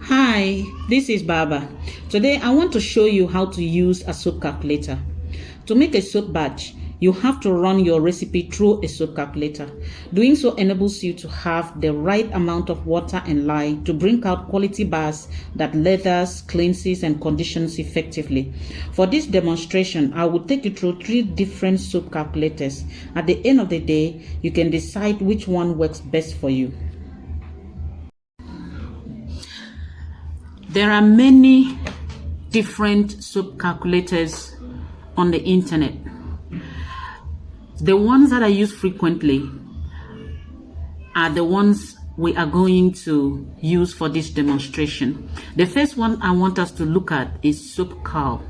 Hi, this is Baba. Today I want to show you how to use a soap calculator. To make a soap batch, you have to run your recipe through a soap calculator. Doing so enables you to have the right amount of water and lye to bring out quality bars that lathers, cleanses, and conditions effectively. For this demonstration, I will take you through 3 different soap calculators. At the end of the day, you can decide which one works best for you. There are many different soap calculators on the internet. The ones that I use frequently are the ones we are going to use for this demonstration. The first one I want us to look at is SoapCal.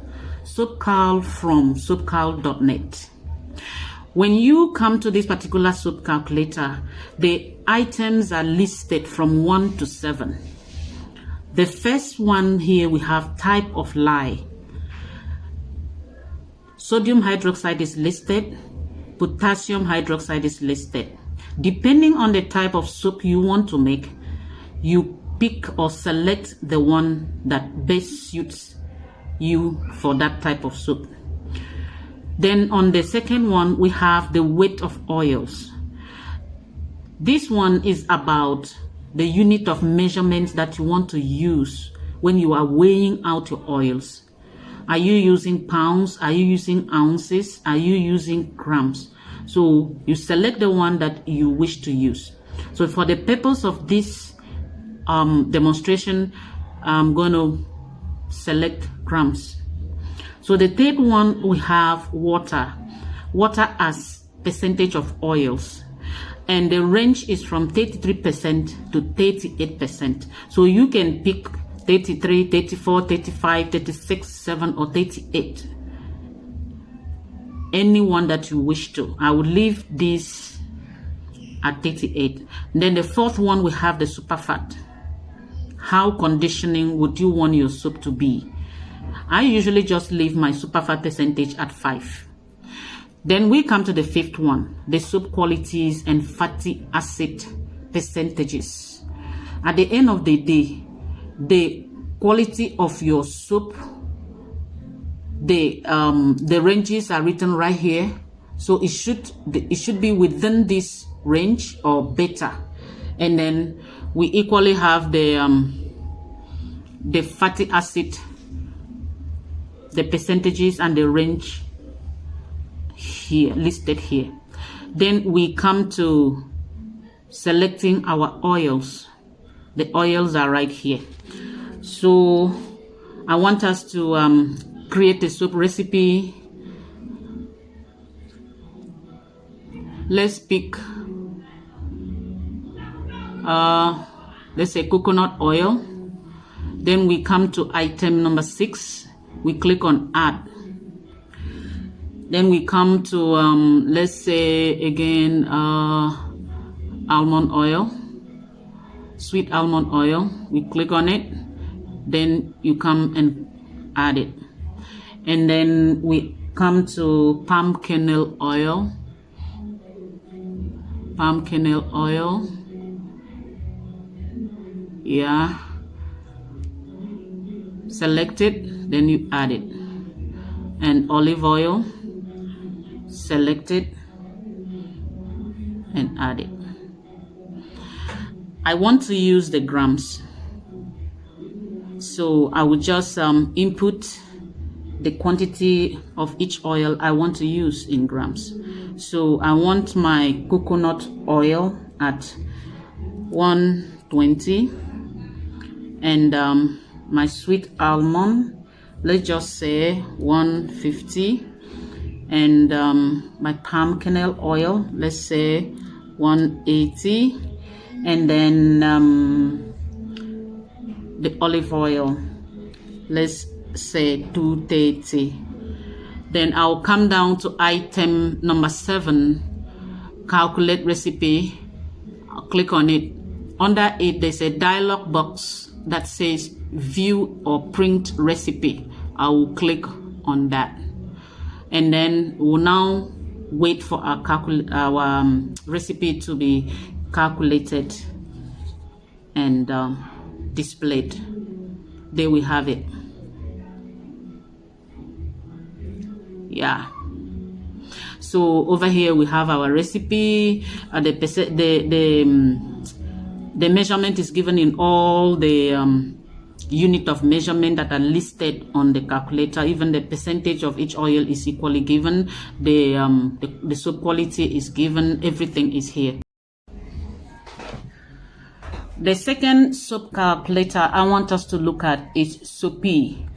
SoapCal from soapcal.net. When you come to this particular soap calculator, the items are listed from 1 to 7. The first one here, we have type of lye. Sodium hydroxide is listed. Potassium hydroxide is listed. Depending on the type of soap you want to make, you pick or select the one that best suits you for that type of soap. Then on the second one, we have the weight of oils. This one is about the unit of measurements that you want to use when you are weighing out your oils. Are you using pounds? Are you using ounces? Are you using grams? So you select the one that you wish to use. So for the purpose of this demonstration, I'm going to select grams. So the third one, we have water. Water as percentage of oils. And the range is from 33% to 38%. So you can pick 33, 34, 35, 36, 7, or 38. Any one that you wish to. I will leave this at 38. Then the fourth one, we have the superfat. How conditioning would you want your soap to be? I usually just leave my superfat percentage at 5. Then we come to the fifth one, the soap qualities and fatty acid percentages. At the end of the day, the quality of your soap, the ranges are written right here. So it should be within this range or better. And then we equally have the fatty acid, the percentages and the range here listed here. Then we come to selecting our oils. The oils are right here. So I want us to create a soap recipe. Let's pick let's say coconut oil. Then we come to item number 6. We click on add. Then we come to let's say again almond oil, sweet almond oil. We click on it, then you come and add it. And then we come to palm kernel oil. Palm kernel oil, yeah, select it, then you add it. And olive oil, select it and add it. I want to use the grams, so I will just input the quantity of each oil I want to use in grams. So I want my coconut oil at 120 and my sweet almond, let's just say 150, and my palm kernel oil, let's say 180, and then the olive oil, let's say 230. Then I'll come down to item number 7, calculate recipe. I'll click on it. Under it, there's a dialog box that says view or print recipe. I will click on that, and then we'll now wait for our recipe to be calculated and displayed. there we have it. Yeah. So over here we have our recipe. The measurement is given in all the unit of measurement that are listed on the calculator. Even the percentage of each oil is equally given. The soap quality is given. Everything is here. The second soap calculator I want us to look at is Soapy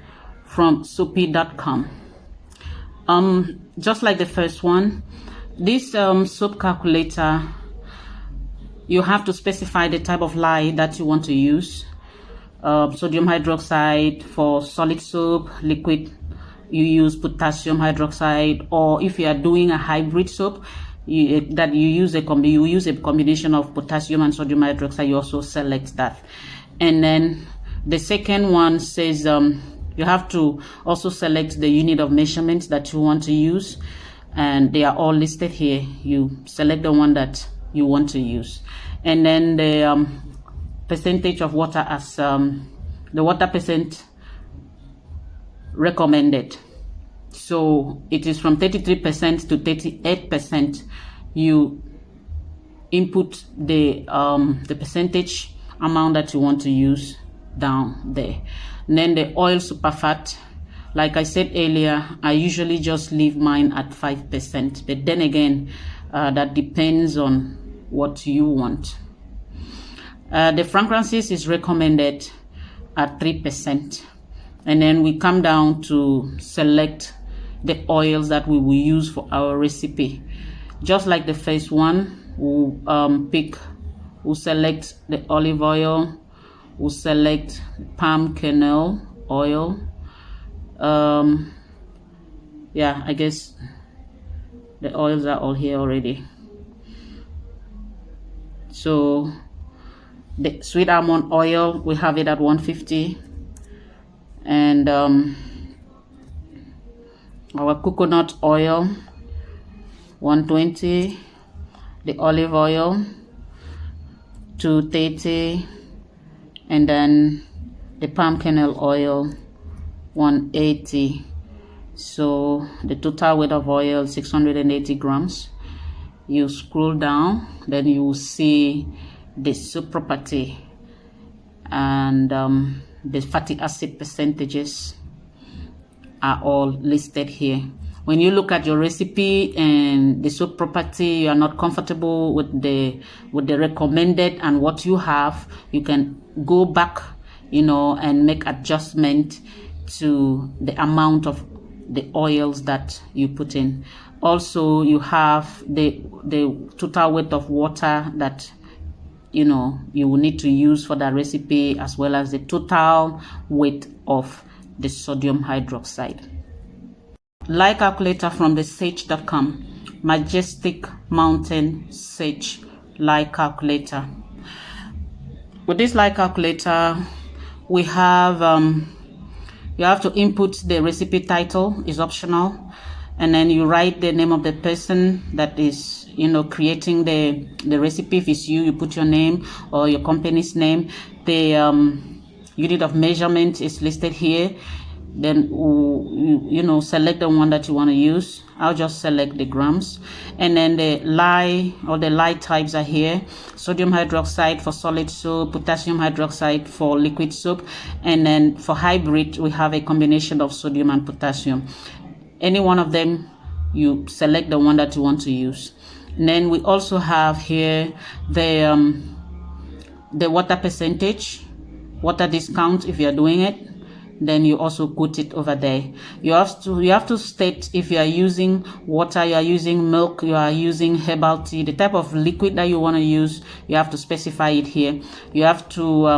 from soapy.com. Just like the first one, this soap calculator, you have to specify the type of lye that you want to use. Sodium hydroxide for solid soap. Liquid, you use potassium hydroxide. Or if you are doing a hybrid soap, you use a combination of potassium and sodium hydroxide. You also select that. And then the second one says you have to also select the unit of measurement that you want to use, and they are all listed here. You select the one that you want to use, and then the percentage of water as the water percent recommended. So it is from 33% to 38%. You input the percentage amount that you want to use down there. And then the oil superfat, like I said earlier, I usually just leave mine at 5%, but then again, that depends on what you want. The fragrances is recommended at 3%, and then we come down to select the oils that we will use for our recipe. Just like the first one, we'll select the olive oil, we'll select palm kernel oil. Yeah, I guess the oils are all here already. So the sweet almond oil, we have it at 150, and our coconut oil 120, the olive oil 230, and then the palm kernel oil 180. So the total weight of oil 680 grams. You scroll down, then you will see the soap property and the fatty acid percentages are all listed here. When you look at your recipe and the soap property, you are not comfortable with the recommended and what you have, you can go back, and make adjustment to the amount of the oils that you put in. Also, you have the total weight of water that you will need to use for that recipe, as well as the total weight of the sodium hydroxide. Lye calculator from the sage.com, Majestic Mountain Sage lye calculator. With this lye calculator, we have you have to input the recipe title, is optional, and then you write the name of the person that is creating the recipe. If it's you, you put your name or your company's name. The unit of measurement is listed here. Then select the one that you want to use. I'll just select the grams, and then the lye or the lye types are here: sodium hydroxide for solid soap, potassium hydroxide for liquid soap, and then for hybrid we have a combination of sodium and potassium. Any one of them, you select the one that you want to use. And then we also have here the water percentage, water discount if you are doing it. Then you also put it over there. You have to state if you are using water, you are using milk, you are using herbal tea, the type of liquid that you want to use. You have to specify it here. You have to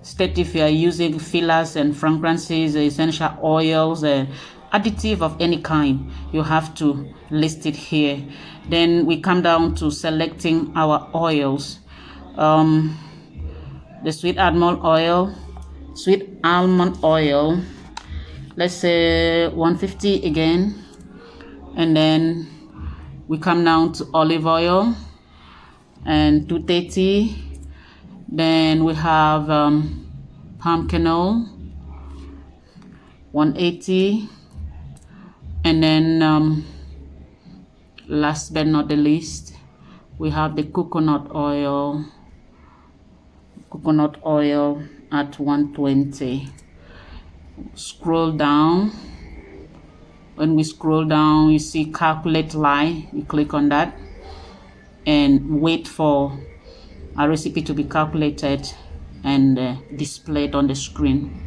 state if you are using fillers and fragrances, essential oils, additive of any kind. You have to list it here. Then we come down to selecting our oils. The sweet almond oil, let's say 150 again, and then we come down to olive oil and 230. Then we have palm kernel 180. And then last but not the least, we have the coconut oil at 120. Scroll down. When we scroll down, you see calculate lie. You click on that and wait for a recipe to be calculated and displayed on the screen.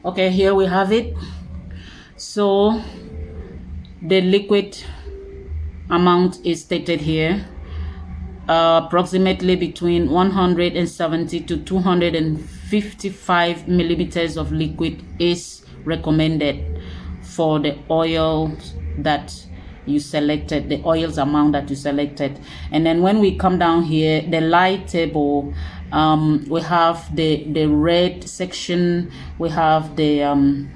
Okay, here we have it. So the liquid amount is stated here, approximately between 170 to 255 milliliters of liquid is recommended for the oils that you selected, the oils amount that you selected. And then when we come down here, the light table, we have the red section, we have the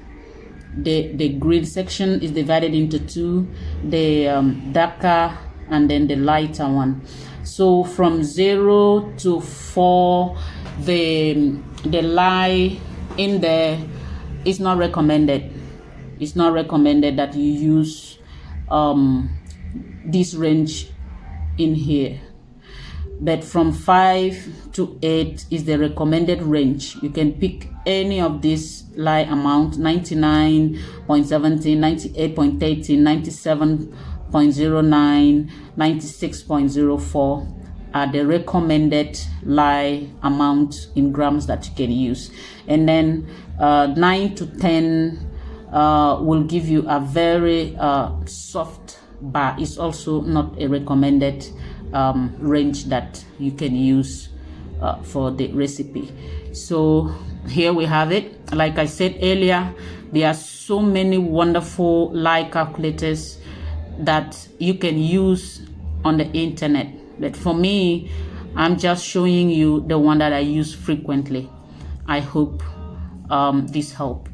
grid section is divided into two, the darker and then the lighter one. So from 0 to 4, the lye in there is not recommended. It's not recommended that you use this range in here. But from 5 to 8 is the recommended range. You can pick any of these lye amount: 99.17, 98.13, 97.09, 96.04 are the recommended lye amount in grams that you can use. And then 9 to 10 will give you a very soft bar. It's also not a recommended range that you can use for the recipe. So here we have it. Like I said earlier, there are so many wonderful lye calculators that you can use on the internet, but for me, I'm just showing you the one that I use frequently. I hope this helped.